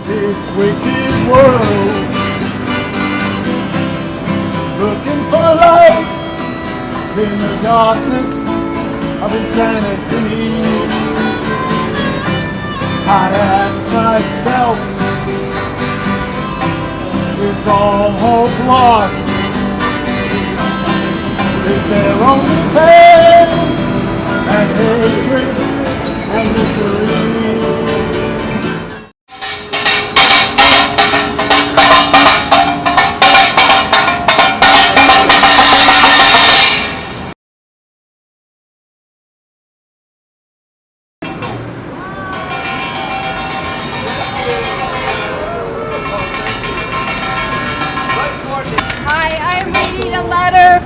this wicked world, looking for light in the darkness of insanity. I ask myself, is all hope lost? Is there only pain and hatred and misery?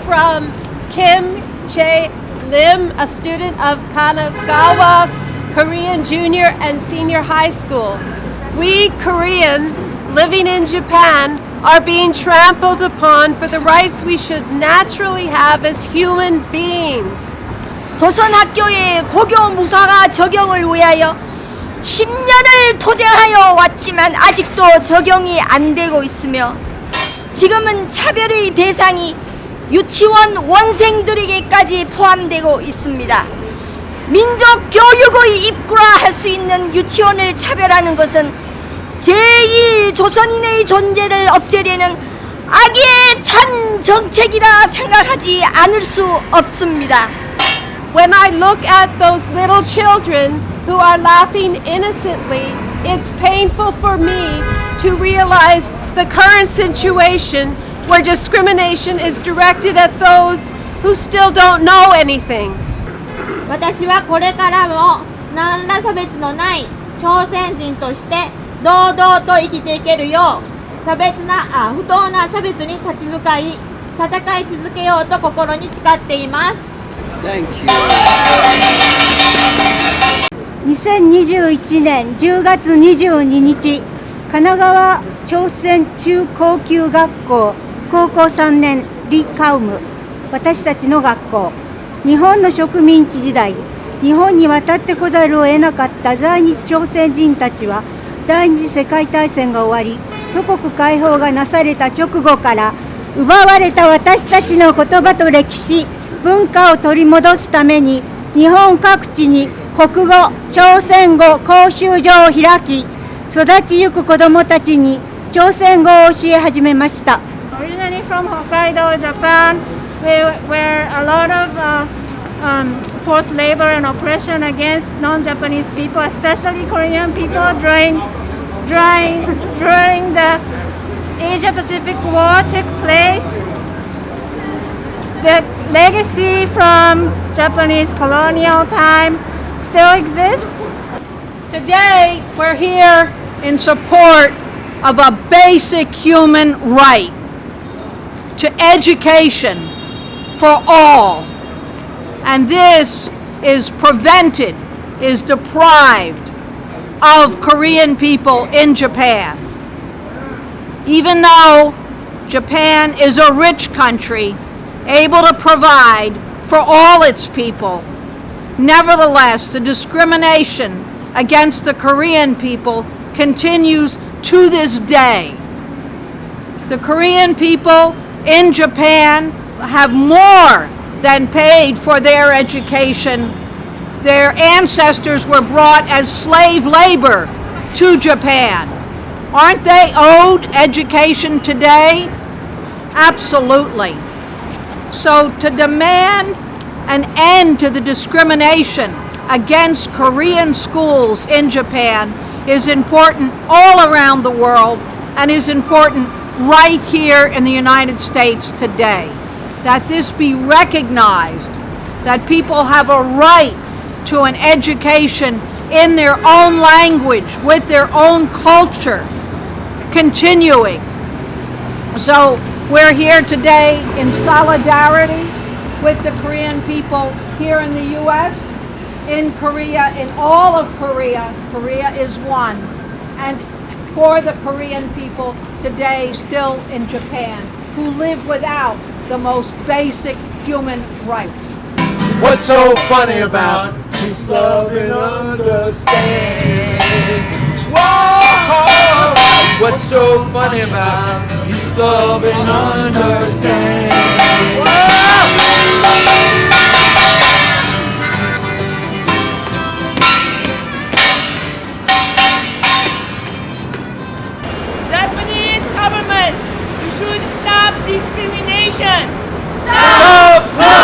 From Kim Chae-lim, a student of Kanagawa Korean Junior and Senior High School. We Koreans living in Japan are being trampled upon for the rights we should naturally have as human beings. 조선학교의 고교 무사가 적용을 위하여 10년을 투쟁하여 왔지만 아직도 적용이 안 되고 있으며 지금은 차별의 대상이 유치원 원생들에게까지 포함되고 있습니다. 민족 교육의 입구라 할 수 있는 유치원을 차별하는 것은 제2 조선인의 존재를 없애려는 악의 찬 정책이라 생각하지 않을 수 없습니다. When I look at those little children who are laughing innocently, it's painful for me to realize the current situation where discrimination is directed at those who still don't know anything. 私はこれからも何ら差別のない朝鮮人として堂々と生きていけるよう不当な差別に立ち向かい戦い続けようと心に誓っています。Thank you. 2021年10月22日、神奈川朝鮮中高級学校高校3年リカウム、私たちの学校。日本の植民地時代、日本に渡ってこざるを得なかった在日朝鮮人たちは、第二次世界大戦が終わり、祖国解放がなされた直後から、奪われた私たちの言葉と歴史、文化を取り戻すために、日本各地に国語、朝鮮語講習所を開き、育ちゆく子どもたちに朝鮮語を教え始めました。Originally from Hokkaido, Japan, where a lot of forced labor and oppression against non-Japanese people, especially Korean people, during the Asia-Pacific War took place. The legacy from Japanese colonial time still exists. Today, we're here in support of a basic human right to education for all. And this is prevented, is deprived of Korean people in Japan. Even though Japan is a rich country, able to provide for all its people, nevertheless, the discrimination against the Korean people continues to this day. The Korean people in Japan have more than paid for their education. Their ancestors were brought as slave labor to Japan. Aren't they owed education today? Absolutely. So to demand an end to the discrimination against Korean schools in Japan is important all around the world and is important right here in the United States today. That this be recognized, that people have a right to an education in their own language, with their own culture, continuing. So we're here today in solidarity with the Korean people here in the U.S., in Korea, in all of Korea. Korea is one. And for the Korean people today still in Japan, who live without the most basic human rights. What's so funny about peace, love, and understanding? Whoa! What's so funny about peace, love, and understanding? Japanese government, you should stop discrimination. Stop! Stop!